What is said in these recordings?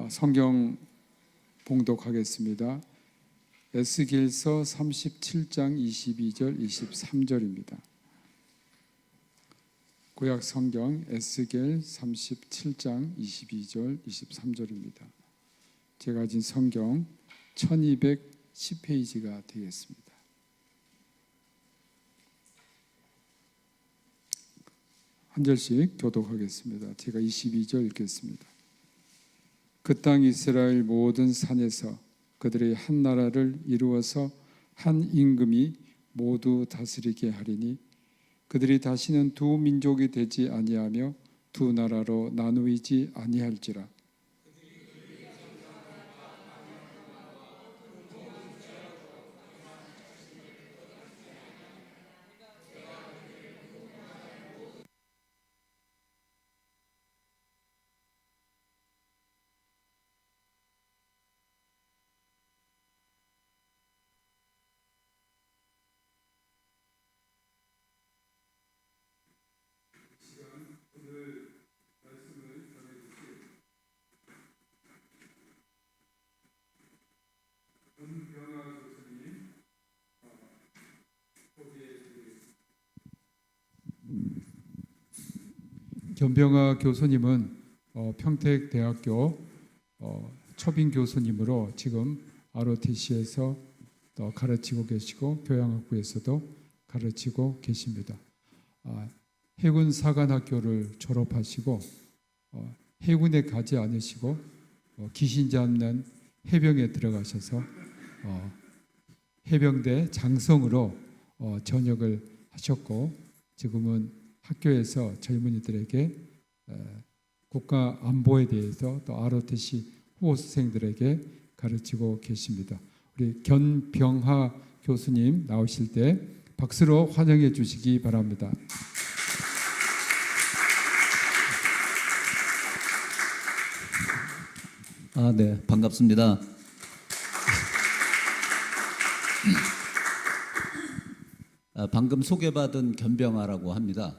성경 봉독하겠습니다. 에스겔서 37장 22절 23절입니다. 구약 성경 에스겔 37장 22절 23절입니다. 제가 가진 성경 1210페이지가 되겠습니다. 한 절씩 교독하겠습니다. 제가 22절 읽겠습니다. 그 땅 이스라엘 모든 산에서 그들의 한 나라를 이루어서 한 임금이 모두 다스리게 하리니 그들이 다시는 두 민족이 되지 아니하며 두 나라로 나누이지 아니할지라. 견병하 교수님은 평택대학교 초빙 교수님으로 지금 ROTC에서 가르치고 계시고 교양학부에서도 가르치고 계십니다. 해군 사관학교를 졸업하시고 해군에 가지 않으시고 귀신 잡는 해병에 들어가셔서 해병대 장성으로 전역을 하셨고 지금은 학교에서 젊은이들에게 국가 안보에 대해서 또 ROTC 후보생들에게 가르치고 계십니다. 우리 견병하 교수님 나오실 때 박수로 환영해 주시기 바랍니다. 네, 반갑습니다. 방금 소개받은 견병하라고 합니다.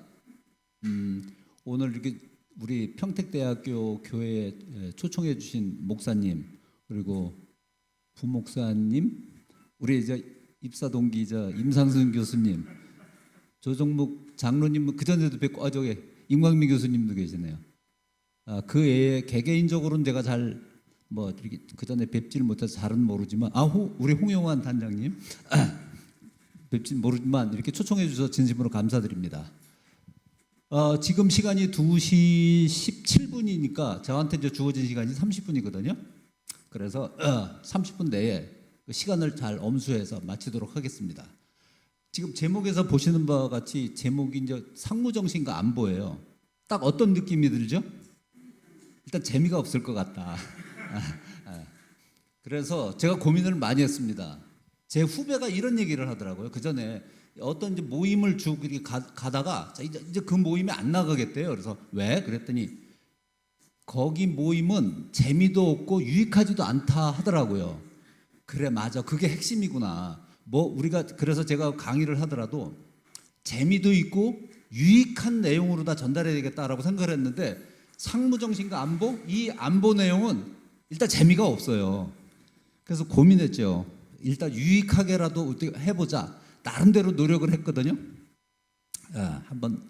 오늘 이렇게 우리 평택대학교 교회에 초청해 주신 목사님 그리고 부목사님, 우리 이제 입사 동기자 임상순 교수님, 조정묵 장로님 그 전에도 뵙고 저기 임광민 교수님도 계시네요. 그 외에 개개인적으로는 제가 잘 이렇게 그 전에 뵙지를 못해서 잘은 모르지만 우리 홍영환 단장님 뵙지 모르지만 이렇게 초청해 주셔서 진심으로 감사드립니다. 지금 시간이 2시 17분이니까 저한테 이제 주어진 시간이 30분이거든요. 그래서 30분 내에 그 시간을 잘 엄수해서 마치도록 하겠습니다. 지금 제목에서 보시는 바와 같이 제목이 이제 상무정신과 안보예요. 딱 어떤 느낌이 들죠? 일단 재미가 없을 것 같다. 그래서 제가 고민을 많이 했습니다. 제 후배가 이런 얘기를 하더라고요. 그 전에 어떤 이제 모임을 쭉 이렇게 가다가 이제 그 모임에 안 나가겠대요. 그래서 왜? 그랬더니 거기 모임은 재미도 없고 유익하지도 않다 하더라고요. 그래, 맞아. 그게 핵심이구나. 우리가 그래서 제가 강의를 하더라도 재미도 있고 유익한 내용으로 다 전달해야 되겠다라고 생각을 했는데 상무정신과 안보? 이 안보 내용은 일단 재미가 없어요. 그래서 고민했죠. 일단 유익하게라도 해보자. 나름대로 노력을 했거든요. 한번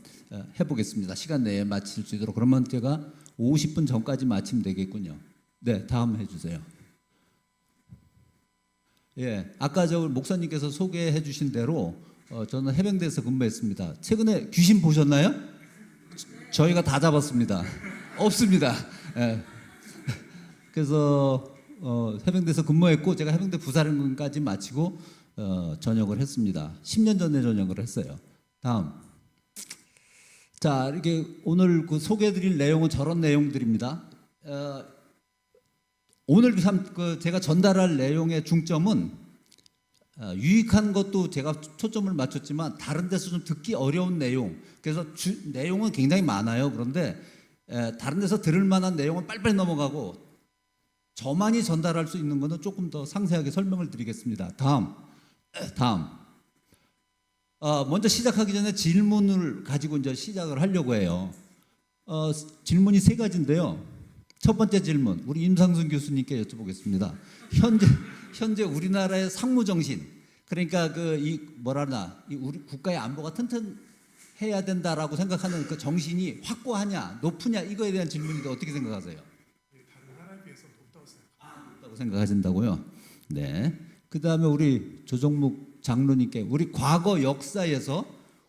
해보겠습니다. 시간 내에 마칠 수 있도록. 그러면 제가 50분 전까지 마치면 되겠군요. 네, 다음 해주세요. 예, 아까 저 목사님께서 소개해 주신 대로 저는 해병대에서 근무했습니다. 최근에 귀신 보셨나요? 저희가 다 잡았습니다. 없습니다. 예. 그래서 해병대에서 근무했고 제가 해병대 부사령관까지 마치고 전역을 했습니다. 10년 전에 전역을 했어요. 다음. 자, 이렇게 오늘 그 소개해드릴 내용은 저런 내용들입니다. 오늘 제가 전달할 내용의 중점은 유익한 것도 제가 초점을 맞췄지만 다른 데서 좀 듣기 어려운 내용. 그래서 내용은 굉장히 많아요. 그런데 다른 데서 들을 만한 내용은 빨리빨리 넘어가고 저만이 전달할 수 있는 것은 조금 더 상세하게 설명을 드리겠습니다. 다음. 먼저 시작하기 전에 질문을 가지고 이제 시작을 하려고 해요. 질문이 세 가지인데요. 첫 번째 질문, 우리 임상순 교수님께 여쭤보겠습니다. 현재 우리나라의 상무 정신, 그러니까 이 우리 국가의 안보가 튼튼해야 된다라고 생각하는 그 정신이 확고하냐, 높으냐, 이거에 대한 질문인데 어떻게 생각하세요? 다른 나라에 비해서 높다고 생각합니다. 높다고 생각하신다고요? 네. 그 다음에 우리 조정묵 장로님께, 우리 과거 역사에서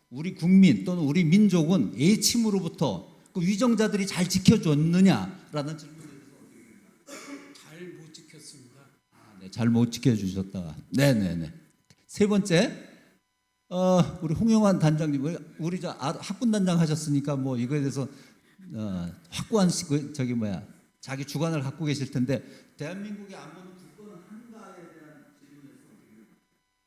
우리 국민 또는 우리 민족은 애침으로부터 그 위정자들이 잘 지켜줬느냐라는 질문에 대해서 잘 못 지켰습니다. 네, 잘 못 지켜주셨다. 네네네. 세 번째, 우리 홍영환 단장님, 우리 학군 단장 하셨으니까 뭐 이거에 대해서 확고한 자기 주관을 갖고 계실 텐데, 대한민국의 안보는 굳건한 한가에 대한 질문에서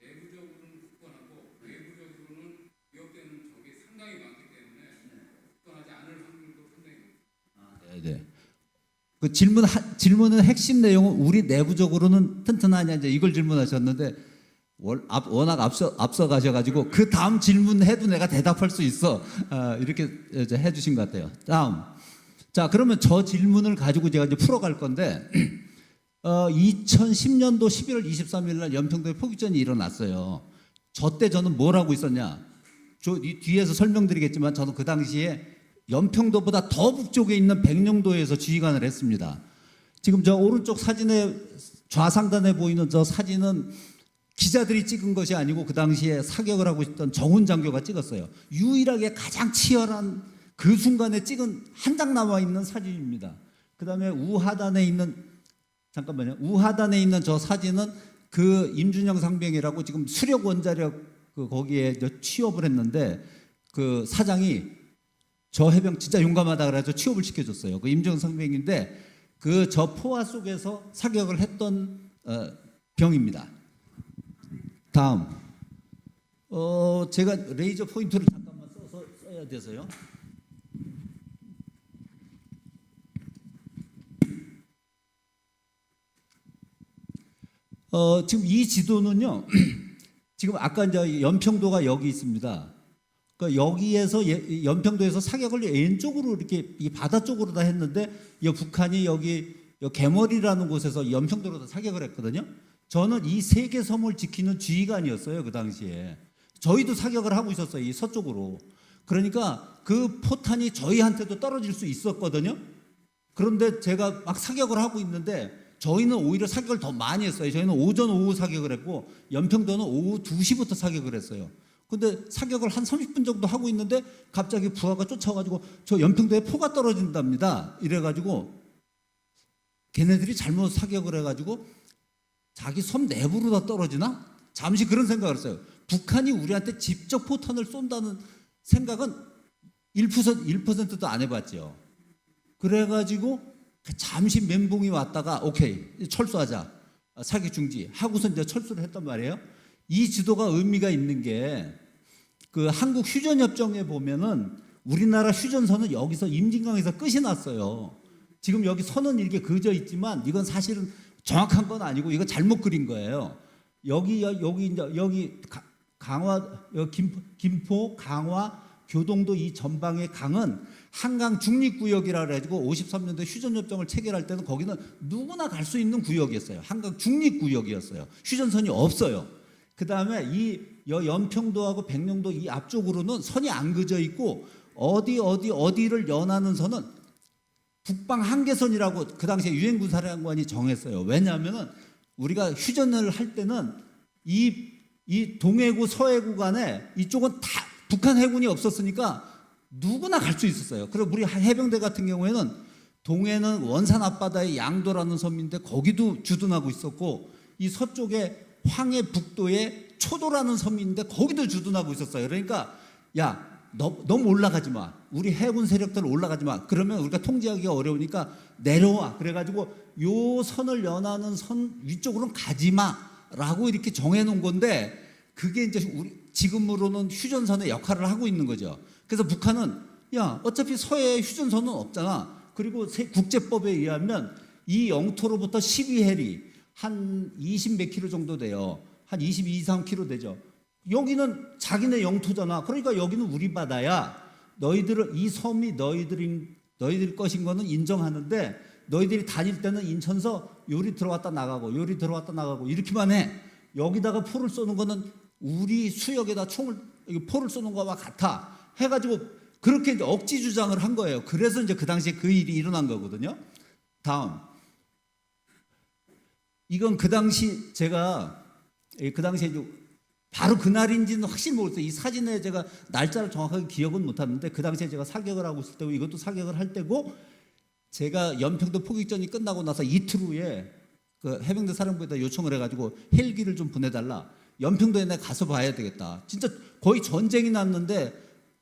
내부적으로는 굳건하고 외부적으로는 위협되는 적이 상당히 많기 때문에 굳건하지 않을 확률도 상당히 높습니다. 네네. 그 질문의 핵심 내용은 우리 내부적으로는 튼튼하냐 이제 이걸 질문하셨는데 워낙 앞서 가셔가지고 그 다음 질문해도 내가 대답할 수 있어 이렇게 이제 해주신 것 같아요. 다음. 자, 그러면 저 질문을 가지고 제가 이제 풀어갈 건데 2010년도 11월 23일 날 연평도에 포기전이 일어났어요. 저 때 저는 뭘 하고 있었냐? 이 뒤에서 설명드리겠지만 저는 그 당시에 연평도보다 더 북쪽에 있는 백령도에서 지휘관을 했습니다. 지금 저 오른쪽 사진에 좌상단에 보이는 저 사진은 기자들이 찍은 것이 아니고 그 당시에 사격을 하고 있던 정훈 장교가 찍었어요. 유일하게 가장 치열한 그 순간에 찍은 한 장 남아 있는 사진입니다. 그다음에 우하단에 있는 저 사진은 그 임준영 상병이라고 지금 수력 원자력 거기에 취업을 했는데 그 사장이 저 해병 진짜 용감하다 그래서 취업을 시켜줬어요. 그 임준영 상병인데 그 저 포화 속에서 사격을 했던 병입니다. 다음, 제가 레이저 포인터를 잠깐만 써야 돼서요. 지금 이 지도는요. 지금 아까 이제 연평도가 여기 있습니다. 그러니까 여기에서 연평도에서 사격을 왼쪽으로 이렇게 이 바다 쪽으로 다 했는데 이 북한이 여기 개머리라는 곳에서 연평도로 다 사격을 했거든요. 저는 이 세 개 섬을 지키는 지휘관이었어요. 그 당시에 저희도 사격을 하고 있었어요. 이 서쪽으로. 그러니까 그 포탄이 저희한테도 떨어질 수 있었거든요. 그런데 제가 막 사격을 하고 있는데 저희는 오히려 사격을 더 많이 했어요. 저희는 오전 오후 사격을 했고 연평도는 오후 2시부터 사격을 했어요. 근데 사격을 한 30분 정도 하고 있는데 갑자기 부하가 쫓아가지고 저 연평도에 포가 떨어진답니다. 이래가지고 걔네들이 잘못 사격을 해가지고 자기 섬 내부로 다 떨어지나? 잠시 그런 생각을 했어요. 북한이 우리한테 직접 포탄을 쏜다는 생각은 1%도 안 해봤죠. 그래가지고 잠시 멘붕이 왔다가 오케이 철수하자, 사격 중지 하고서 이제 철수를 했단 말이에요. 이 지도가 의미가 있는 게 그 한국 휴전협정에 보면은 우리나라 휴전선은 여기서 임진강에서 끝이 났어요. 지금 여기 선은 이렇게 그어져 있지만 이건 사실은 정확한 건 아니고 이거 잘못 그린 거예요. 여기 강화, 김포, 강화, 교동도 이 전방의 강은 한강 중립구역이라 그래가지고 53년도에 휴전협정을 체결할 때는 거기는 누구나 갈 수 있는 구역이었어요. 한강 중립구역이었어요. 휴전선이 없어요. 그 다음에 이 연평도하고 백령도 이 앞쪽으로는 선이 안 그어져 있고 어디를 연하는 선은 북방 한계선이라고 그 당시에 유엔군 사령관이 정했어요. 왜냐하면은 우리가 휴전을 할 때는 이 동해구 서해구 간에 이쪽은 다 북한 해군이 없었으니까 누구나 갈 수 있었어요. 그리고 우리 해병대 같은 경우에는 동해는 원산 앞바다의 양도라는 섬인데 거기도 주둔하고 있었고 이 서쪽에 황해 북도에 초도라는 섬이 있는데 거기도 주둔하고 있었어요. 그러니까 야 너무 올라가지 마. 우리 해군 세력들 올라가지 마. 그러면 우리가 통제하기가 어려우니까 내려와. 그래가지고 요 선을 연하는 선 위쪽으로는 가지 마라고 이렇게 정해놓은 건데 그게 이제 우리 지금으로는 휴전선의 역할을 하고 있는 거죠. 그래서 북한은 야 어차피 서해에 휴전선은 없잖아. 그리고 국제법에 의하면 이 영토로부터 12해리 한 20 몇 킬로 정도 돼요. 한 22, 23킬로 되죠. 여기는 자기네 영토잖아. 그러니까 여기는 우리 바다야. 이 섬이 너희들 것인 거는 인정하는데 너희들이 다닐 때는 인천서 요리 들어왔다 나가고 요리 들어왔다 나가고 이렇게만 해. 여기다가 포를 쏘는 거는 우리 수역에다 포를 쏘는 거와 같아 해가지고 그렇게 이제 억지 주장을 한 거예요. 그래서 이제 그 당시에 그 일이 일어난 거거든요. 다음, 이건 그 당시 제가 그 당시에 이제 바로 그날인지는 확실히 모르겠어요. 이 사진에 제가 날짜를 정확하게 기억은 못하는데 그 당시에 제가 사격을 하고 있을 때고 이것도 사격을 할 때고 제가 연평도 포격전이 끝나고 나서 이틀 후에 그 해병대 사령부에다 요청을 해가지고 헬기를 좀 보내달라. 연평도에 내가 가서 봐야 되겠다. 진짜 거의 전쟁이 났는데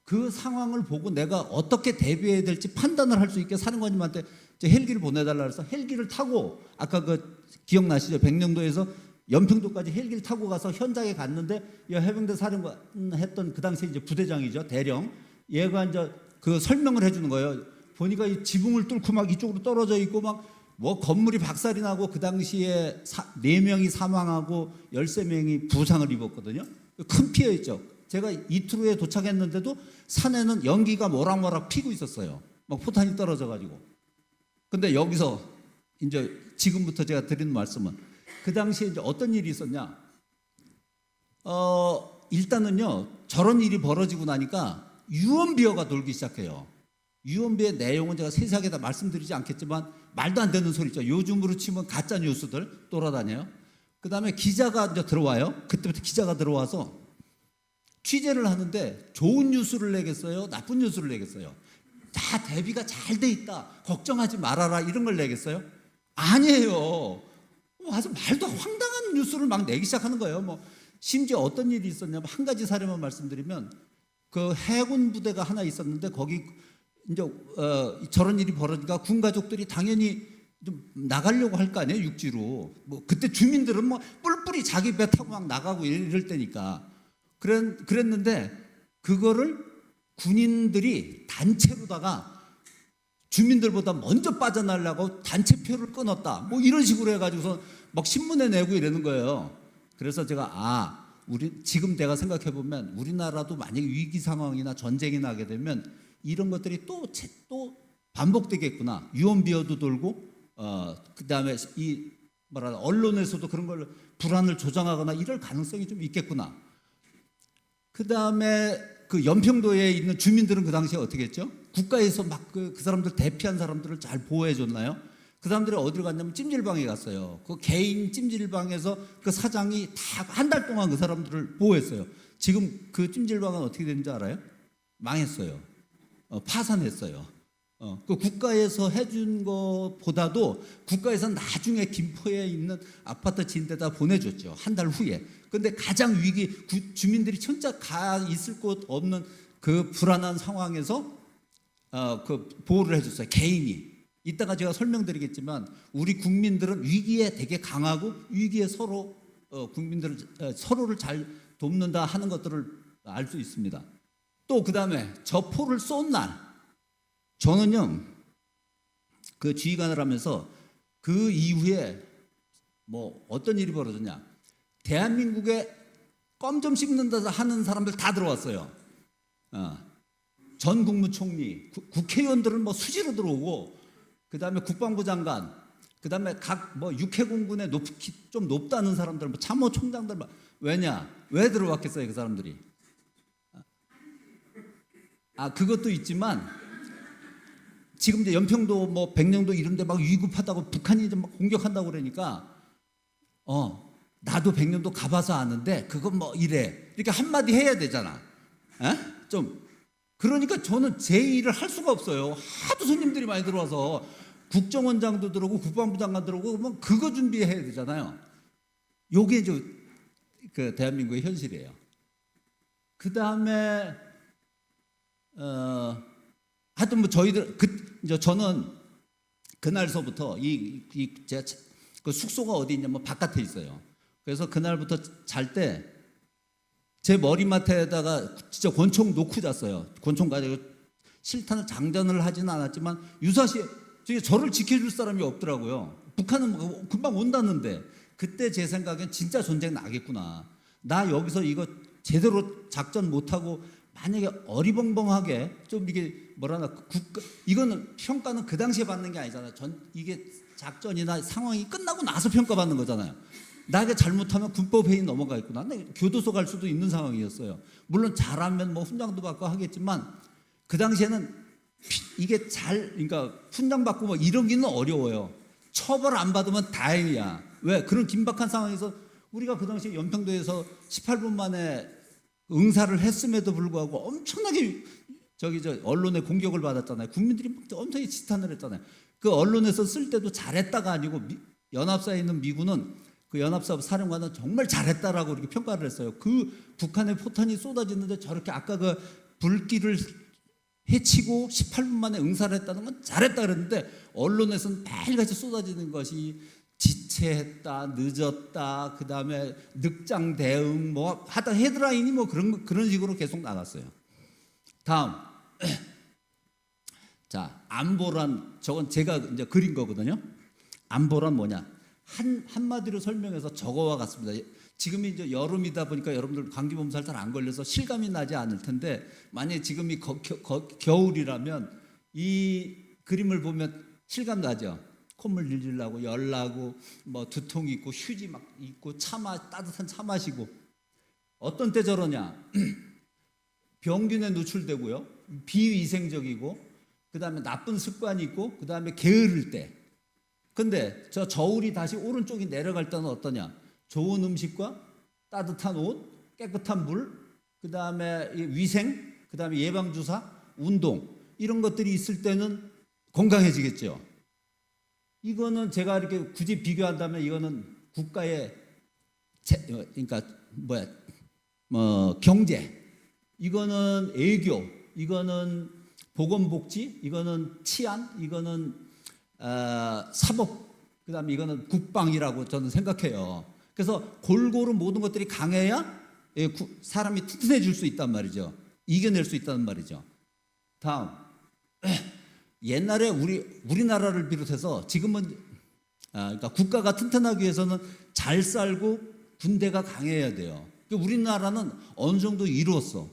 그 상황을 보고 내가 어떻게 대비해야 될지 판단을 할 수 있게 사령관님한테 이제 헬기를 보내달라 해서 헬기를 타고 아까 그 기억나시죠? 백령도에서 연평도까지 헬기를 타고 가서 현장에 갔는데 이 해병대 사령관 했던 그 당시 이제 부대장이죠. 대령. 얘가 이제 그 설명을 해주는 거예요. 보니까 이 지붕을 뚫고 막 이쪽으로 떨어져 있고 막 뭐 건물이 박살이 나고 그 당시에 4명이 사망하고 13명이 부상을 입었거든요. 큰 피해였죠. 제가 이틀 후에 도착했는데도 산에는 연기가 모락모락 피고 있었어요. 막 포탄이 떨어져 가지고. 근데 여기서 이제 지금부터 제가 드리는 말씀은 그 당시에 이제 어떤 일이 있었냐? 일단은요, 저런 일이 벌어지고 나니까 유언비어가 돌기 시작해요. 유언비의 내용은 제가 세세하게 다 말씀드리지 않겠지만 말도 안 되는 소리죠. 요즘으로 치면 가짜 뉴스들 돌아다녀요. 그 다음에 기자가 이제 들어와요. 그때부터 기자가 들어와서 취재를 하는데 좋은 뉴스를 내겠어요? 나쁜 뉴스를 내겠어요? 다 대비가 잘 돼 있다. 걱정하지 말아라. 이런 걸 내겠어요? 아니에요. 와서 말도 황당한 뉴스를 막 내기 시작하는 거예요. 뭐 심지어 어떤 일이 있었냐면 한 가지 사례만 말씀드리면 그 해군 부대가 하나 있었는데 거기 이제 저런 일이 벌어지니까 군 가족들이 당연히 좀 나가려고 할 거 아니에요, 육지로. 뭐 그때 주민들은 뭐 뿔뿔이 자기 배 타고 막 나가고 이럴 때니까 그랬는데 그거를 군인들이 단체로다가 주민들보다 먼저 빠져나가려고 단체표를 끊었다. 뭐 이런 식으로 해가지고서 막 신문에 내고 이러는 거예요. 그래서 제가 지금 내가 생각해 보면 우리나라도 만약에 위기 상황이나 전쟁이 나게 되면 이런 것들이 또 반복되겠구나. 유언비어도 돌고 그 다음에 언론에서도 그런 걸 불안을 조장하거나 이럴 가능성이 좀 있겠구나. 그 다음에 그 연평도에 있는 주민들은 그 당시에 어떻게 했죠? 국가에서 막 그 사람들 대피한 사람들을 잘 보호해 줬나요? 그 사람들이 어디로 갔냐면 찜질방에 갔어요. 그 개인 찜질방에서 그 사장이 다 한 달 동안 그 사람들을 보호했어요. 지금 그 찜질방은 어떻게 되는지 알아요? 망했어요. 파산했어요. 그 국가에서 해준 것보다도 국가에서 나중에 김포에 있는 아파트 지은 데다 보내줬죠. 한 달 후에. 근데 가장 주민들이 진짜 가 있을 곳 없는 그 불안한 상황에서 그 보호를 해줬어요. 개인이. 이따가 제가 설명드리겠지만 우리 국민들은 위기에 되게 강하고 위기에 서로 서로를 잘 돕는다 하는 것들을 알 수 있습니다. 또 그 다음에 저 포를 쏜 날 저는요 그 지휘관을 하면서 그 이후에 뭐 어떤 일이 벌어졌냐, 대한민국에 껌 좀 씹는다 하는 사람들 다 들어왔어요. 전 국무총리, 국회의원들은 뭐 수시로 들어오고, 그 다음에 국방부 장관, 그 다음에 각 뭐 육해공군에 좀 높다는 사람들, 뭐 참모총장들, 왜 들어왔겠어요 그 사람들이? 그것도 있지만 지금 이제 연평도 뭐 백령도 이런데 막 위급하다고 북한이 좀 막 공격한다고 그러니까 나도 백령도 가봐서 아는데 그건 뭐 이래 이렇게 한마디 해야 되잖아. 그러니까 저는 제 일을 할 수가 없어요. 하도 손님들이 많이 들어와서 국정원장도 들어오고 국방부 장관 들어오고 뭐 그거 준비해야 되잖아요. 요게 이제 그 대한민국의 현실이에요. 그 다음에 하여튼 뭐 저희들 이제 저는 그날서부터 제가 그 숙소가 어디 있냐면 바깥에 있어요. 그래서 그날부터 잘 때 제 머리맡에다가 진짜 권총 놓고 잤어요. 권총 가지고 실탄을 장전을 하지는 않았지만 유사시에 저를 지켜줄 사람이 없더라고요. 북한은 뭐 금방 온다는데 그때 제 생각엔 진짜 전쟁 나겠구나. 나 여기서 이거 제대로 작전 못하고 만약에 어리벙벙하게 좀 이게 뭐라나 국가 이거는 평가는 그 당시에 받는 게 아니잖아요. 이게 작전이나 상황이 끝나고 나서 평가받는 거잖아요. 나게 잘못하면 군법 회의 넘어가 있구나. 교도소 갈 수도 있는 상황이었어요. 물론 잘하면 뭐 훈장도 받고 하겠지만 그 당시에는 이게 그러니까 훈장 받고 뭐 이러기는 어려워요. 처벌 안 받으면 다행이야. 왜? 그런 긴박한 상황에서 우리가 그 당시에 연평도에서 18분 만에 응사를 했음에도 불구하고 엄청나게 언론의 공격을 받았잖아요. 국민들이 엄청나게 지탄을 했잖아요. 그 언론에서 쓸 때도 잘했다가 아니고 연합사에 있는 미군은 그 연합사 사령관은 정말 잘했다라고 이렇게 평가를 했어요. 그 북한의 포탄이 쏟아지는데 저렇게 아까 그 불길을 해치고 18분 만에 응사를 했다는 건 잘했다 그랬는데 언론에서는 매일같이 쏟아지는 것이 지체했다, 늦었다, 그 다음에 늑장 대응 뭐 하다 헤드라인이 뭐 그런 식으로 계속 나갔어요. 다음 자 안보란 저건 제가 이제 그린 거거든요. 안보란 뭐냐? 한마디로 설명해서 저거와 같습니다. 지금이 이제 여름이다 보니까 여러분들 감기 몸살 잘 안 걸려서 실감이 나지 않을 텐데 만약에 지금이 겨울이라면 이 그림을 보면 실감 나죠. 콧물 질질 나고 열 나고 뭐 두통 있고 휴지 막 있고 따뜻한 차 마시고 어떤 때 저러냐? 병균에 노출되고요. 비위생적이고 그다음에 나쁜 습관이 있고 그다음에 게으를 때. 근데 저 저울이 다시 오른쪽이 내려갈 때는 어떠냐? 좋은 음식과 따뜻한 옷, 깨끗한 물, 그다음에 위생, 그다음에 예방 주사, 운동 이런 것들이 있을 때는 건강해지겠죠. 이거는 제가 이렇게 굳이 비교한다면 이거는 국가의 그러니까 경제, 이거는 애교, 이거는 보건복지, 이거는 치안, 이거는 사법, 그다음에 이거는 국방이라고 저는 생각해요. 그래서 골고루 모든 것들이 강해야 사람이 튼튼해질 수 있단 말이죠. 이겨낼 수 있다는 말이죠. 다음 옛날에 우리나라를 비롯해서 지금은 그러니까 국가가 튼튼하기 위해서는 잘 살고 군대가 강해야 돼요. 우리나라는 어느 정도 이루었어.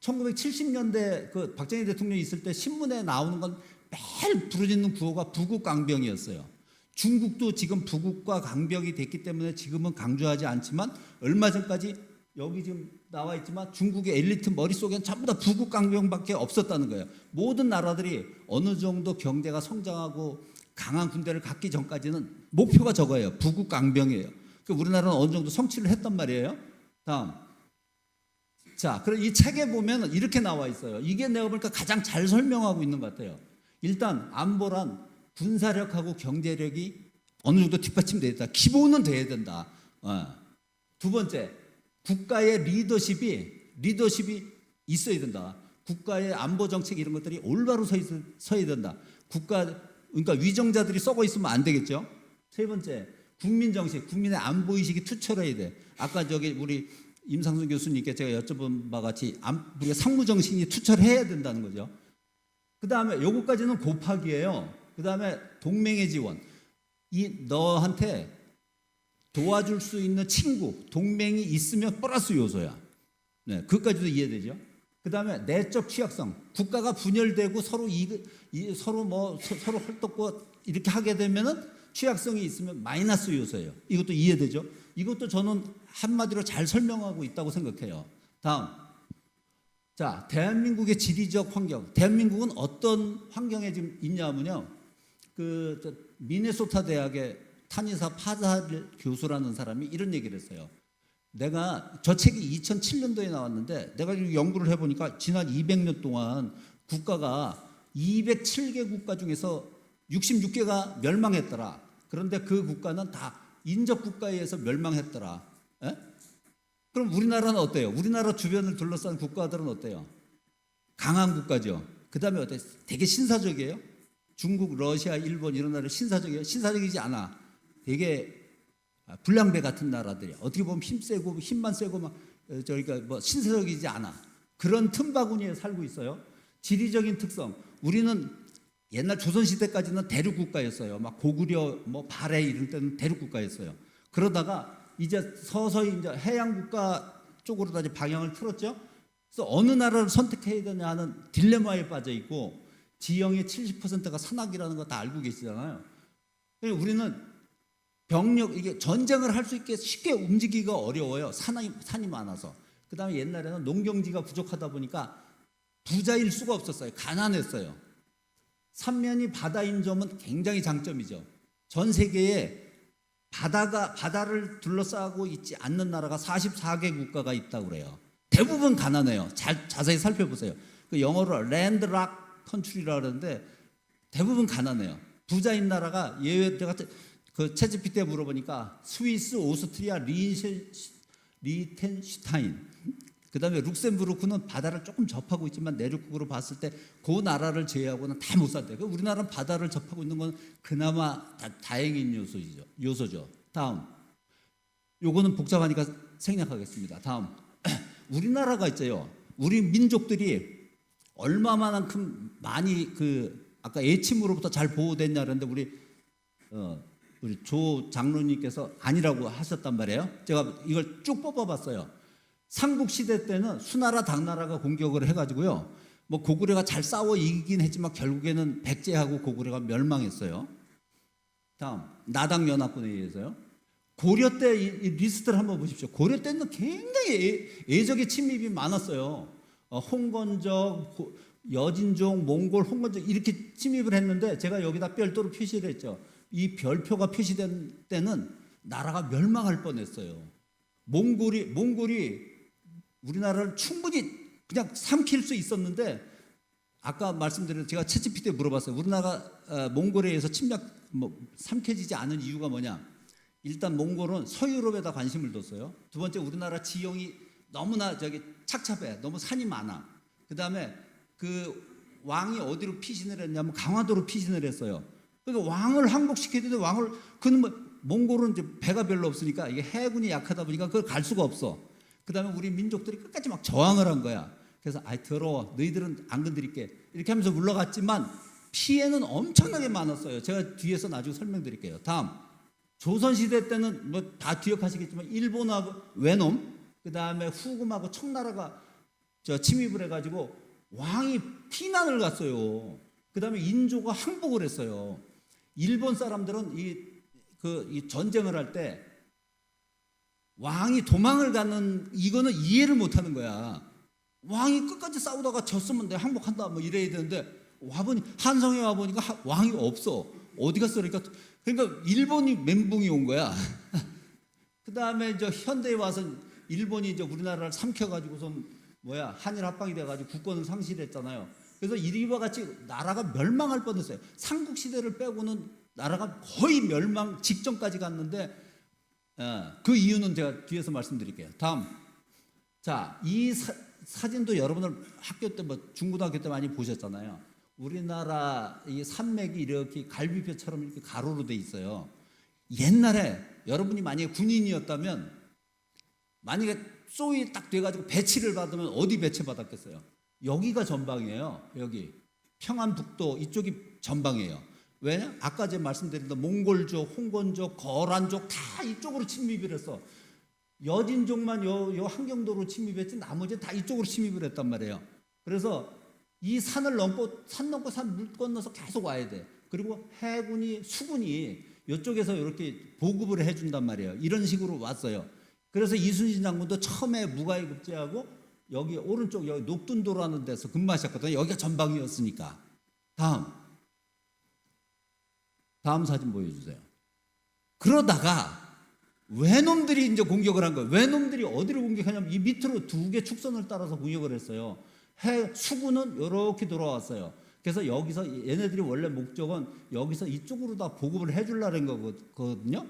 1970년대 그 박정희 대통령이 있을 때 신문에 나오는 건 매일 부르짖는 구호가 부국 강병이었어요. 중국도 지금 부국과 강병이 됐기 때문에 지금은 강조하지 않지만 얼마 전까지 여기 지금 나와 있지만 중국의 엘리트 머릿속에는 전부 다 부국 강병밖에 없었다는 거예요. 모든 나라들이 어느 정도 경제가 성장하고 강한 군대를 갖기 전까지는 목표가 저거예요. 부국 강병이에요. 우리나라는 어느 정도 성취를 했단 말이에요. 다음. 자, 그럼 이 책에 보면 이렇게 나와 있어요. 이게 내가 보니까 가장 잘 설명하고 있는 것 같아요. 일단 안보란 군사력하고 경제력이 어느 정도 뒷받침돼야 된다. 기본은 돼야 된다. 두 번째, 국가의 리더십이 있어야 된다. 국가의 안보 정책 이런 것들이 올바로 서야 된다. 그러니까 위정자들이 썩어 있으면 안 되겠죠. 세 번째, 국민 정신, 국민의 안보 의식이 투철해야 돼. 아까 우리 임상순 교수님께 제가 여쭤본 바와 같이 우리가 상무 정신이 투철해야 된다는 거죠. 그 다음에 요거까지는 곱하기예요. 그 다음에 동맹의 지원. 너한테 도와줄 수 있는 친구, 동맹이 있으면 플러스 요소야. 네, 그것까지도 이해되죠. 그 다음에 내적 취약성. 국가가 분열되고 서로 서로 헐떡고 이렇게 하게 되면은 취약성이 있으면 마이너스 요소예요. 이것도 이해되죠. 이것도 저는 한마디로 잘 설명하고 있다고 생각해요. 다음. 자, 대한민국의 지리적 환경. 대한민국은 어떤 환경에 지금 있냐면요. 미네소타 대학의 탄이사 파잘 교수라는 사람이 이런 얘기를 했어요. 저 책이 2007년도에 나왔는데 내가 연구를 해보니까 지난 200년 동안 국가가 207개 국가 중에서 66개가 멸망했더라. 그런데 그 국가는 다 인접 국가에 의해서 멸망했더라. 에? 그럼 우리나라는 어때요? 우리나라 주변을 둘러싼 국가들은 어때요? 강한 국가죠. 그 다음에 어때요? 되게 신사적이에요. 중국, 러시아, 일본 이런 나라 신사적이에요? 신사적이지 않아. 되게 불량배 같은 나라들이 어떻게 보면 힘만 세고 막 신사적이지 않아. 그런 틈바구니에 살고 있어요. 지리적인 특성. 우리는 옛날 조선시대까지는 대륙국가였어요. 막 고구려, 발해 이런 때는 대륙국가였어요. 그러다가 이제 서서히 이제 해양국가 쪽으로 다시 방향을 틀었죠. 그래서 어느 나라를 선택해야 되냐 하는 딜레마에 빠져 있고 지형의 70%가 산악이라는 거 다 알고 계시잖아요. 그리고 우리는 병력 이게 전쟁을 할 수 있게 쉽게 움직이기가 어려워요. 산이 많아서. 그다음에 옛날에는 농경지가 부족하다 보니까 부자일 수가 없었어요. 가난했어요. 삼면이 바다인 점은 굉장히 장점이죠. 전 세계에 바다를 둘러싸고 있지 않는 나라가 44개 국가가 있다고 그래요. 대부분 가난해요. 자세히 살펴보세요. 그 영어로 랜드락 컨트리라고 그러는데 대부분 가난해요. 부자인 나라가 예외 제가 그 채찌피티에 물어보니까 스위스, 오스트리아, 리텐슈타인, 그다음에 룩셈부르크는 바다를 조금 접하고 있지만 내륙국으로 봤을 때 그 나라를 제외하고는 다 못 산대요. 우리나라는 바다를 접하고 있는 건 그나마 다행인 요소죠. 다음, 요거는 복잡하니까 생략하겠습니다. 다음, 우리나라가 있어요. 우리 민족들이 얼마만큼 많이 그 아까 애침으로부터 잘 보호됐냐 그랬는데 우리 조 장로님께서 아니라고 하셨단 말이에요. 제가 이걸 쭉 뽑아봤어요. 삼국 시대 때는 수나라 당나라가 공격을 해가지고요. 뭐 고구려가 잘 싸워 이기긴 했지만 결국에는 백제하고 고구려가 멸망했어요. 다음 나당 연합군에 의해서요. 고려 때 이 리스트를 한번 보십시오. 고려 때는 굉장히 예적의 침입이 많았어요. 홍건적, 여진종, 몽골, 홍건적 이렇게 침입을 했는데 제가 여기다 별도로 표시를 했죠. 이 별표가 표시된 때는 나라가 멸망할 뻔했어요. 몽골이 우리나라를 충분히 그냥 삼킬 수 있었는데 아까 말씀드린 제가 채찌피티에 물어봤어요. 우리나라가 몽골에 의해서 삼켜지지 않은 이유가 뭐냐? 일단 몽골은 서유럽에다 관심을 뒀어요. 두 번째 우리나라 지형이 너무나 착잡해. 너무 산이 많아. 그다음에 그 왕이 어디로 피신을 했냐면 강화도로 피신을 했어요. 그러니까 왕을 항복시켜야 되는데 몽골은 이제 배가 별로 없으니까 이게 해군이 약하다 보니까 그걸 갈 수가 없어. 그다음에 우리 민족들이 끝까지 막 저항을 한 거야. 그래서 더러워. 너희들은 안 건드릴게. 이렇게 하면서 물러갔지만 피해는 엄청나게 많았어요. 제가 뒤에서 나중에 설명드릴게요. 다음. 조선시대 때는 뭐 다 기억하시겠지만 일본하고 외놈, 그다음에 후금하고 청나라가 침입을 해가지고 왕이 피난을 갔어요. 그다음에 인조가 항복을 했어요. 일본 사람들은 이 전쟁을 할 때 왕이 도망을 가는 이거는 이해를 못하는 거야. 왕이 끝까지 싸우다가 졌으면 내가 항복한다 뭐 이래야 되는데 한성에 와보니까 왕이 없어. 어디 갔어? 그러니까 일본이 멘붕이 온 거야. 그 다음에 이제 현대에 와서 일본이 이제 우리나라를 삼켜가지고선 한일 합방이 돼가지고 국권을 상실했잖아요. 그래서 이와 같이 나라가 멸망할 뻔했어요. 삼국 시대를 빼고는 나라가 거의 멸망 직전까지 갔는데 그 이유는 제가 뒤에서 말씀드릴게요. 다음, 자, 이 사진도 여러분들 학교 때 중고등학교 때 많이 보셨잖아요. 우리나라 이 산맥이 이렇게 갈비뼈처럼 이렇게 가로로 돼 있어요. 옛날에 여러분이 만약에 군인이었다면 만약에 쏘이 딱 돼가지고 배치를 받으면 어디 배치 받았겠어요? 여기가 전방이에요. 여기 평안북도 이쪽이 전방이에요. 왜? 아까 제가 말씀드린 몽골족, 홍건족, 거란족 다 이쪽으로 침입을 했어. 여진족만 요 한경도로 침입했지 나머지 다 이쪽으로 침입을 했단 말이에요. 그래서 이 산을 넘고 산 물 건너서 계속 와야 돼. 그리고 해군이 수군이 이쪽에서 이렇게 보급을 해준단 말이에요. 이런 식으로 왔어요. 그래서 이순신 장군도 처음에 무가이 급제하고 여기 오른쪽 여기 녹둔도라는 데서 근무하셨거든요. 여기가 전방이었으니까. 다음 사진 보여주세요. 그러다가 외놈들이 이제 공격을 한 거예요. 외놈들이 어디를 공격하냐면 이 밑으로 두 개 축선을 따라서 공격을 했어요. 수군은 이렇게 돌아왔어요. 그래서 여기서 얘네들이 원래 목적은 여기서 이쪽으로 다 보급을 해주려는 거거든요.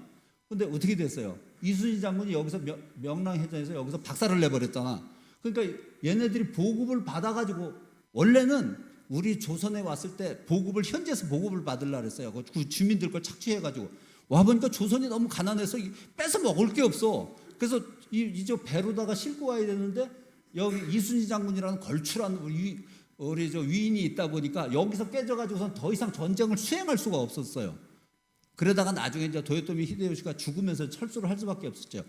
근데 어떻게 됐어요? 이순신 장군이 여기서 명랑해전에서 여기서 박살을 내버렸잖아. 그러니까 얘네들이 보급을 받아가지고 원래는 우리 조선에 왔을 때 현지에서 보급을 받으려고 했어요. 그 주민들 걸 착취해가지고 와보니까 조선이 너무 가난해서 뺏어 먹을 게 없어. 그래서 이제 배로다가 싣고 와야 되는데 여기 이순신 장군이라는 걸출한 우리 위인이 있다 보니까 여기서 깨져가지고선 더 이상 전쟁을 수행할 수가 없었어요. 그러다가 나중에 이제 도요토미 히데요시가 죽으면서 철수를 할 수밖에 없었죠.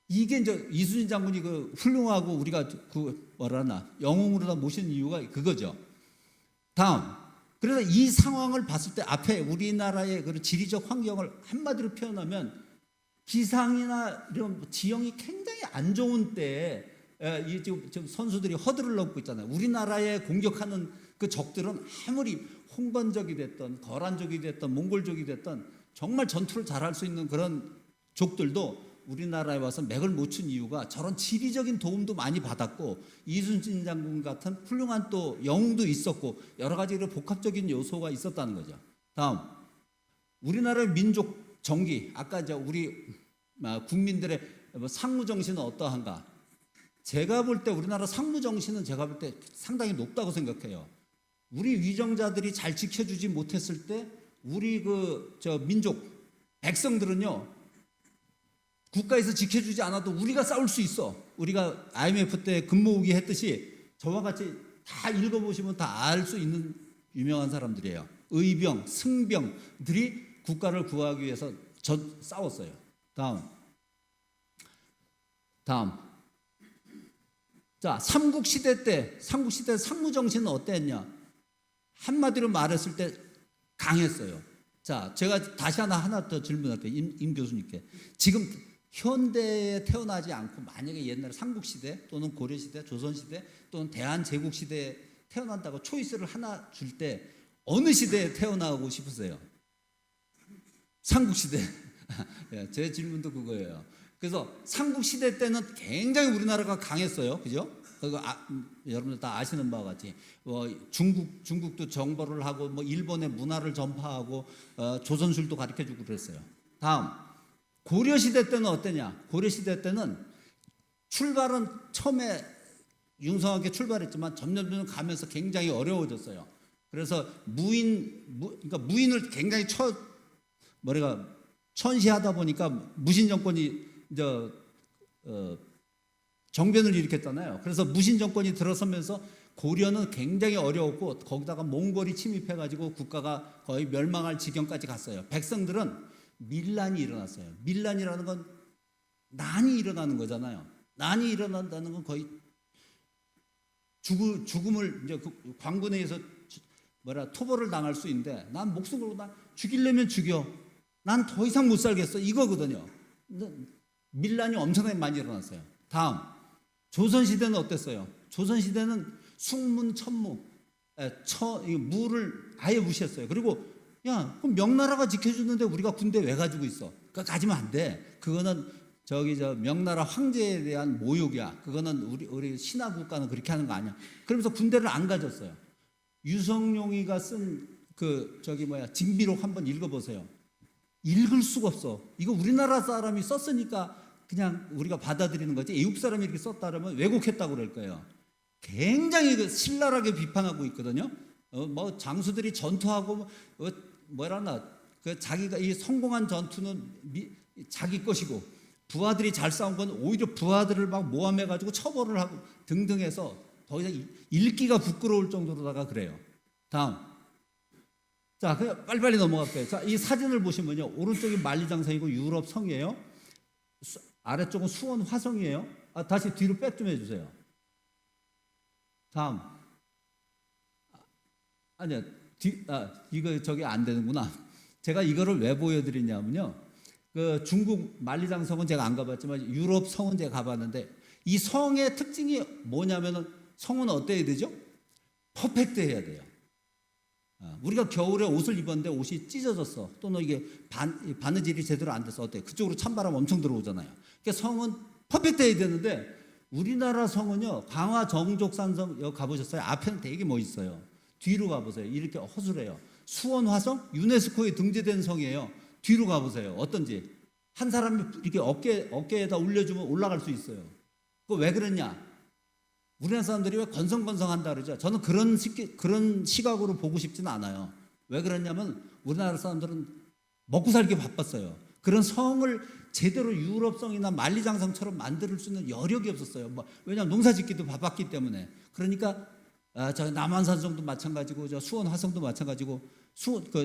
이게 이제 이순신 장군이 그 훌륭하고 우리가 그 뭐라나 영웅으로 다 모신 이유가 그거죠. 다음. 그래서 이 상황을 봤을 때 앞에 우리나라의 그 지리적 환경을 한마디로 표현하면 기상이나 이런 지형이 굉장히 안 좋은 때에 이 지금 선수들이 허들을 넘고 있잖아요. 우리나라에 공격하는 그 적들은 아무리 홍건적이 됐던 거란족이 됐던 몽골족이 됐던 정말 전투를 잘할 수 있는 그런 족들도 우리나라에 와서 맥을 못 춘 이유가 저런 지리적인 도움도 많이 받았고 이순신 장군 같은 훌륭한 또 영웅도 있었고 여러 가지 그런 복합적인 요소가 있었다는 거죠. 다음, 우리나라의 민족 정기, 아까 이제 우리 국민들의 상무 정신은 어떠한가? 제가 볼 때 우리나라 상무 정신은 제가 볼 때 상당히 높다고 생각해요. 우리 위정자들이 잘 지켜주지 못했을 때 우리 민족 백성들은요 국가에서 지켜주지 않아도 우리가 싸울 수 있어. 우리가 IMF 때 금모으기 했듯이 저와 같이 다 읽어보시면 다 알 수 있는 유명한 사람들이에요. 의병, 승병들이 국가를 구하기 위해서 싸웠어요. 다음. 자, 삼국시대 때 상무정신은 어땠냐? 한마디로 말했을 때 강했어요. 자, 제가 다시 하나 더 질문할게요. 임 교수님께. 지금 현대에 태어나지 않고 만약에 옛날에 삼국시대 또는 고려시대, 조선시대 또는 대한제국시대에 태어난다고 초이스를 하나 줄 때 어느 시대에 태어나고 싶으세요? 삼국시대. 제 질문도 그거예요. 그래서 삼국시대 때는 굉장히 우리나라가 강했어요. 그죠? 여러분들 다 아시는 바와 같이 중국도 정벌을 하고 일본의 문화를 전파하고 조선술도 가르쳐주고 그랬어요. 다음, 고려시대 때는 어땠냐? 고려시대 때는 출발은 처음에 융성하게 출발했지만 점점 가면서 굉장히 어려워졌어요. 그래서 그러니까 무인을 굉장히 천시하다 보니까 무신 정권이 이제 정변을 일으켰잖아요. 그래서 무신 정권이 들어서면서 고려는 굉장히 어려웠고 거기다가 몽골이 침입해가지고 국가가 거의 멸망할 지경까지 갔어요. 백성들은 밀란이 일어났어요. 밀란이라는 건 난이 일어나는 거잖아요. 난이 일어난다는 건 거의 죽음을 이제 관군에서 토벌을 당할 수 있는데 난 목숨 걸고 난 죽이려면 죽여. 난 더 이상 못 살겠어. 이거거든요. 밀란이 엄청나게 많이 일어났어요. 다음, 조선시대는 어땠어요? 조선시대는 숙문, 천무, 무를 아예 무시했어요. 그리고 야, 그럼 명나라가 지켜주는데 우리가 군대 왜 가지고 있어? 그거 가지면 안 돼. 그거는 명나라 황제에 대한 모욕이야. 그거는 우리 신화 국가는 그렇게 하는 거 아니야. 그러면서 군대를 안 가졌어요. 유성룡이가 쓴 징비록 한번 읽어보세요. 읽을 수가 없어. 이거 우리나라 사람이 썼으니까 그냥 우리가 받아들이는 거지. 외국 사람이 이렇게 썼다 그러면 왜곡했다고 그럴 거예요. 굉장히 신랄하게 비판하고 있거든요. 장수들이 전투하고 자기가 이 성공한 전투는 자기 것이고 부하들이 잘 싸운 건 오히려 부하들을 막 모함해가지고 처벌을 하고 등등해서 더 이상 읽기가 부끄러울 정도로다가 그래요. 다음. 자, 빨리빨리 넘어갈게요. 자, 이 사진을 보시면요. 오른쪽이 만리장성이고 유럽 성이에요. 아래쪽은 수원 화성이에요. 다시 뒤로 백 좀 해주세요. 다음. 아니야. 이거 안 되는구나. 제가 이거를 왜 보여드리냐면요. 중국 만리장성은 제가 안 가봤지만 유럽 성은 제가 가봤는데 이 성의 특징이 뭐냐면은 성은 어때야 되죠? 퍼펙트 해야 돼요. 우리가 겨울에 옷을 입었는데 옷이 찢어졌어. 또는 이게 바느질이 제대로 안 돼서 어때? 그쪽으로 찬바람 엄청 들어오잖아요. 그러니까 성은 퍼펙트 해야 되는데 우리나라 성은요. 강화 정족산성 여기 가보셨어요? 앞에는 되게 멋있어요. 뒤로 가보세요. 이렇게 허술해요. 수원 화성 유네스코에 등재된 성이에요. 뒤로 가보세요. 어떤지. 한 사람이 이렇게 어깨에다 올려주면 올라갈 수 있어요. 그거 왜 그랬냐? 우리나라 사람들이 왜 건성건성한다 그러죠? 저는 그런 시각으로 보고 싶지는 않아요. 왜 그랬냐면 우리나라 사람들은 먹고 살기 바빴어요. 그런 성을 제대로 유럽성이나 만리장성처럼 만들 수 있는 여력이 없었어요. 왜냐하면 농사짓기도 바빴기 때문에. 그러니까 저 남한산성도 마찬가지고 저 수원 화성도 마찬가지고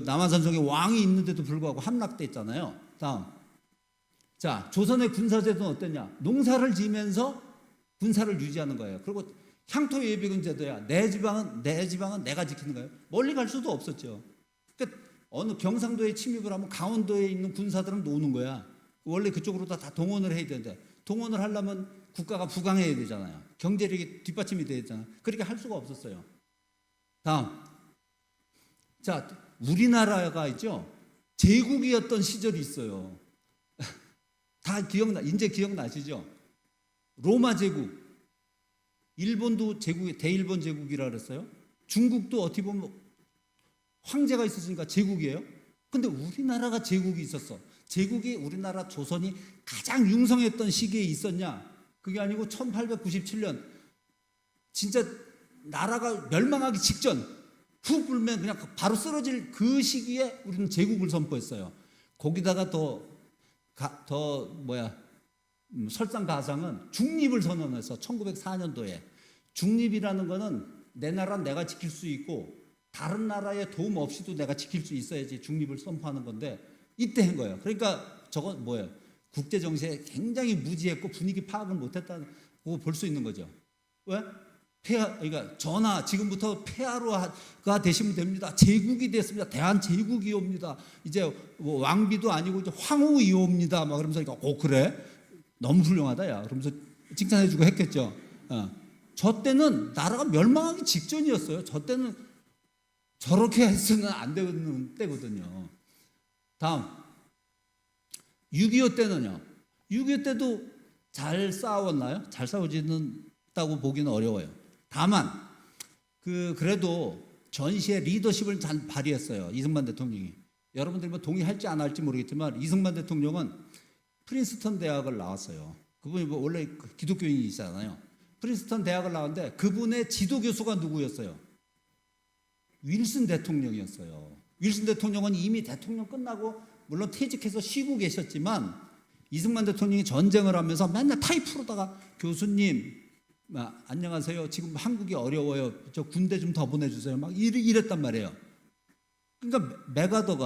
남한산성에 왕이 있는데도 불구하고 함락됐잖아요. 다음. 자, 조선의 군사제도는 어땠냐? 농사를 지면서 군사를 유지하는 거예요. 그리고 향토 예비군 제도야. 내 지방은 내가 지키는 거예요. 멀리 갈 수도 없었죠. 그러니까 어느 경상도에 침입을 하면 강원도에 있는 군사들은 노는 거야. 원래 그쪽으로 다 동원을 해야 되는데 동원을 하려면 국가가 부강해야 되잖아요. 경제력이 뒷받침이 돼야 되잖아요. 그렇게 할 수가 없었어요. 다음. 자, 우리나라가 있죠. 제국이었던 시절이 있어요. 다 이제 기억나시죠? 로마 제국, 일본도 제국이 대일본 제국이라 그랬어요. 중국도 어떻게 보면 황제가 있었으니까 제국이에요. 근데 우리나라가 제국이 있었어. 제국이 우리나라 조선이 가장 융성했던 시기에 있었냐? 그게 아니고 1897년 진짜 나라가 멸망하기 직전 후 불면 그냥 바로 쓰러질 그 시기에 우리는 제국을 선포했어요. 거기다가 설상가상은 중립을 선언해서 1904년도에 중립이라는 거는 내 나라 내가 지킬 수 있고 다른 나라의 도움 없이도 내가 지킬 수 있어야지 중립을 선포하는 건데 이때 한 거예요. 그러니까 저건 뭐예요? 국제 정세에 굉장히 무지했고 분위기 파악을 못했다고 볼 수 있는 거죠. 왜? 그러니까 전하 지금부터 폐하로가 되시면 됩니다. 제국이 됐습니다. 대한제국이 옵니다. 이제 뭐 왕비도 아니고 이제 황후이옵니다. 막 그러면서 그래? 너무 훌륭하다 야. 그러면서 칭찬해주고 했겠죠. 저 때는 나라가 멸망하기 직전이었어요. 저 때는 저렇게 해서는 안 되는 때거든요. 다음 6.25 때는요. 6.25 때도 잘 싸웠나요? 잘 싸우지는 다고 보기는 어려워요. 다만 그래도 전시의 리더십을 잘 발휘했어요. 이승만 대통령이. 여러분들이 뭐 동의할지 안 할지 모르겠지만 이승만 대통령은 프린스턴 대학을 나왔어요. 그분이 뭐 원래 기독교인이잖아요. 프린스턴 대학을 나왔는데 그분의 지도 교수가 누구였어요? 윌슨 대통령이었어요. 윌슨 대통령은 이미 대통령 끝나고 물론 퇴직해서 쉬고 계셨지만 이승만 대통령이 전쟁을 하면서 맨날 타이프로다가 교수님 안녕하세요. 지금 한국이 어려워요. 저 군대 좀 더 보내주세요. 막 이랬단 말이에요. 그러니까 메가더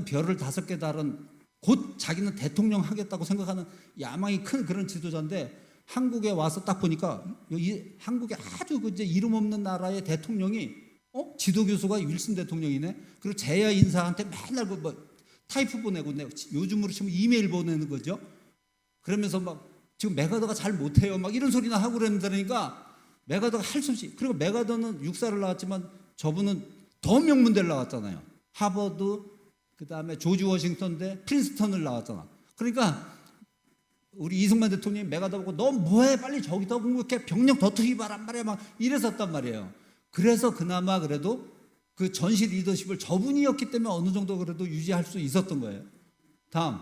별을 5개 달은 곧 자기는 대통령 하겠다고 생각하는 야망이 큰 그런 지도자인데 한국에 와서 딱 보니까 한국에 아주 이제 이름 없는 나라의 대통령이 지도 교수가 윌슨 대통령이네. 그리고 제야 인사한테 맨날 타이프 보내고 요즘으로 치면 이메일 보내는 거죠. 그러면서 막 지금 메가더가 잘 못해요. 막 이런 소리나 하고 그러니까 메가더가 할 수 없이. 그리고 메가더는 육사를 나왔지만 저분은 더 명문대를 나왔잖아요. 하버드, 그 다음에 조지 워싱턴대, 프린스턴을 나왔잖아. 그러니까 우리 이승만 대통령이 메가더 보고 너 뭐해 빨리 저기다 공격해 병력 더 투입하란 말이야 막 이랬었단 말이에요. 그래서 그나마 그래도 그 전시 리더십을 저분이었기 때문에 어느 정도 그래도 유지할 수 있었던 거예요. 다음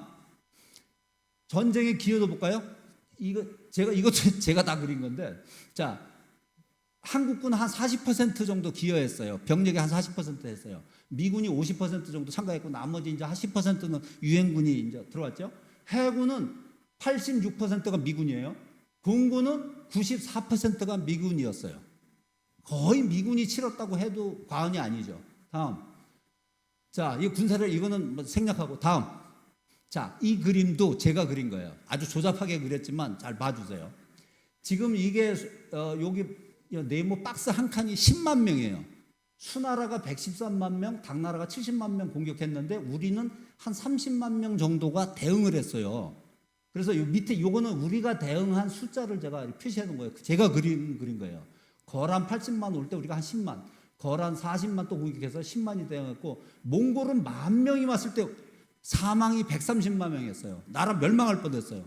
전쟁의 기여도 볼까요? 이것도 제가 다 그린 건데 자 한국군 한 40% 정도 기여했어요. 병력의 한 40% 했어요. 미군이 50% 정도 참가했고 나머지 이제 한 10%는 유엔군이 이제 들어왔죠. 해군은 86%가 미군이에요. 공군은 94%가 미군이었어요. 거의 미군이 치렀다고 해도 과언이 아니죠. 다음. 자, 이 군사를 이거는 뭐 생략하고 다음. 자, 이 그림도 제가 그린 거예요. 아주 조잡하게 그렸지만 잘 봐주세요. 지금 이게 여기 네모 박스 한 칸이 10만 명이에요. 수나라가 113만 명, 당나라가 70만 명 공격했는데 우리는 한 30만 명 정도가 대응을 했어요. 그래서 요 밑에 요거는 우리가 대응한 숫자를 제가 표시해 놓은 거예요. 제가 그린 거예요. 거란 80만 올 때 우리가 한 10만, 거란 40만 또 공격해서 10만이 대응했고 몽골은 10,000명이 왔을 때 사망이 130만 명이었어요. 나라 멸망할 뻔했어요.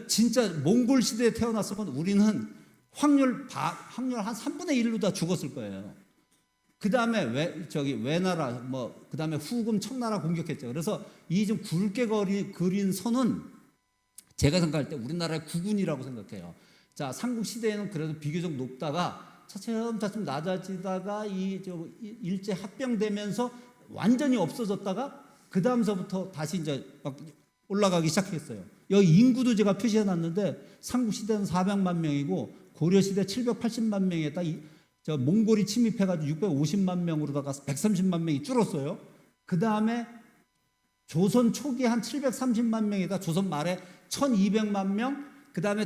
진짜 몽골 시대에 태어났으면 우리는 확률 한 3분의 1로 다 죽었을 거예요. 그 다음에 외나라 그 다음에 후금 청나라 공격했죠. 그래서 이 좀 굵게 그린 선은 제가 생각할 때 우리나라의 국군이라고 생각해요. 자, 삼국 시대에는 그래도 비교적 높다가 차츰 낮아지다가 일제 합병되면서 완전히 없어졌다가 그 다음서부터 다시 이제 막 올라가기 시작했어요. 여기 인구도 제가 표시해 놨는데 삼국 시대는 400만 명이고 고려 시대 780만 명에다 몽골이 침입해가지고 650만 명으로다가 130만 명이 줄었어요. 그 다음에 조선 초기에 한 730만 명이다. 조선 말에 1200만 명, 그 다음에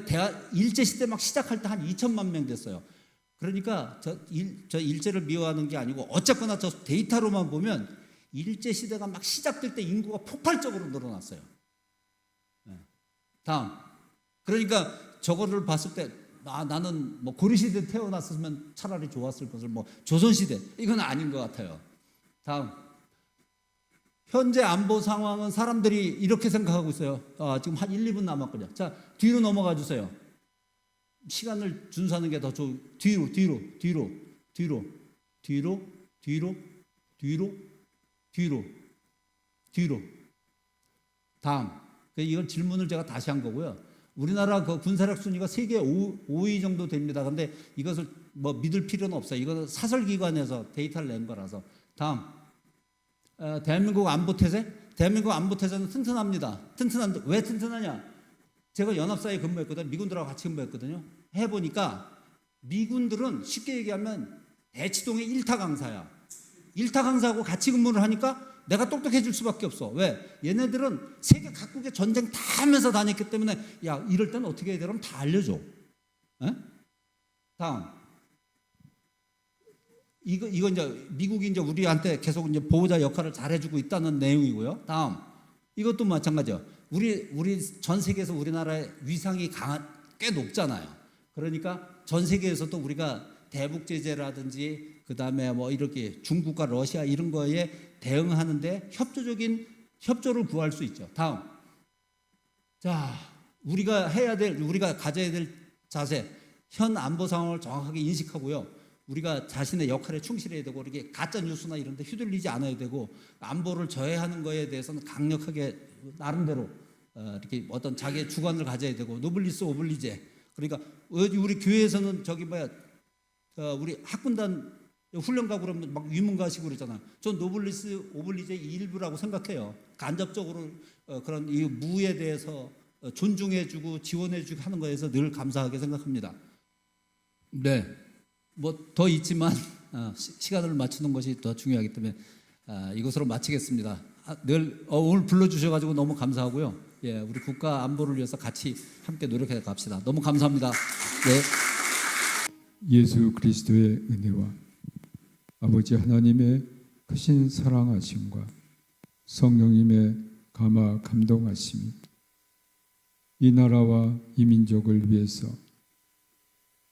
일제시대 막 시작할 때 한 2000만 명 됐어요. 그러니까 저 일제를 미워하는 게 아니고 어쨌거나 저 데이터로만 보면 일제시대가 막 시작될 때 인구가 폭발적으로 늘어났어요. 다음. 그러니까 저거를 봤을 때 나는 뭐 고려시대 태어났으면 차라리 좋았을 것을 뭐 조선시대 이건 아닌 것 같아요. 다음. 현재 안보 상황은 사람들이 이렇게 생각하고 있어요. 지금 한 1, 2분 남았거든요. 자, 뒤로 넘어가 주세요. 시간을 준수하는 게 더 좋은. 뒤로. 다음. 이건 질문을 제가 다시 한 거고요. 우리나라 그 군사력 순위가 세계 5위 정도 됩니다. 근데 이것을 뭐 믿을 필요는 없어요. 이것은 사설기관에서 데이터를 낸 거라서. 다음. 대한민국 안보태세? 대한민국 안보태세는 튼튼합니다. 튼튼한데 왜 튼튼하냐? 제가 연합사에 근무했거든요. 미군들하고 같이 근무했거든요. 해보니까 미군들은 쉽게 얘기하면 대치동의 1타 강사야. 1타 강사하고 같이 근무를 하니까 내가 똑똑해질 수밖에 없어. 왜? 얘네들은 세계 각국의 전쟁 다 하면서 다녔기 때문에 야 이럴 때는 어떻게 해야 되냐면 다 알려줘. 에? 다음. 이거 이제 미국이 이제 우리한테 계속 이제 보호자 역할을 잘해주고 있다는 내용이고요. 다음. 이것도 마찬가지요. 우리 전 세계에서 우리나라의 위상이 꽤 높잖아요. 그러니까 전 세계에서도 우리가 대북 제재라든지 그 다음에 뭐 이렇게 중국과 러시아 이런 거에 대응하는데 협조를 구할 수 있죠. 다음. 자, 우리가 가져야 될 자세, 현 안보 상황을 정확하게 인식하고요. 우리가 자신의 역할에 충실해야 되고 이렇게 가짜 뉴스나 이런 데 휘둘리지 않아야 되고 저해하는 거에 대해서는 강력하게 나름대로 이렇게 어떤 자기의 주관을 가져야 되고 노블리스 오블리제. 그러니까 우리 교회에서는 우리 학군단 훈련 가고 그러면 막 위문가식으로 그러잖아요. 전 노블리스 오블리제의 일부라고 생각해요. 간접적으로 그런 이 무에 대해서 존중해주고 지원해주고 하는 거에서 늘 감사하게 생각합니다. 네, 뭐 더 있지만 시간을 맞추는 것이 더 중요하기 때문에 이것으로 마치겠습니다. 오늘 불러주셔가지고 너무 감사하고요. 예, 우리 국가 안보를 위해서 같이 함께 노력해 갑시다. 너무 감사합니다. 네. 예수 그리스도의 은혜와 아버지 하나님의 크신 사랑하심과 성령님의 감화 감동하심이 이 나라와 이 민족을 위해서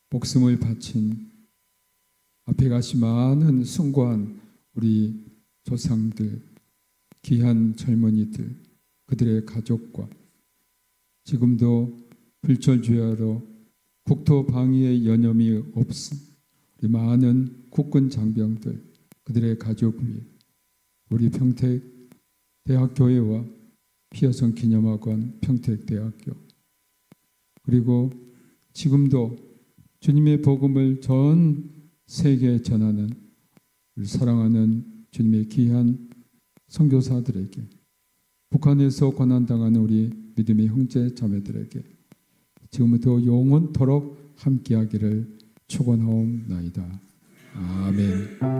목숨을 바친 앞에 가시 많은 숭고한 우리 조상들, 귀한 젊은이들, 그들의 가족과 지금도 불철주야로 국토 방위에 여념이 없음 우리 많은 국군 장병들, 그들의 가족 위에 우리 평택대학교회와 피어성 기념학원 평택대학교 그리고 지금도 주님의 복음을 전 세계에 전하는 사랑하는 주님의 귀한 선교사들에게 북한에서 고난당하는 우리 믿음의 형제 자매들에게 지금부터 영원토록 함께하기를 축원하옵나이다. 아멘.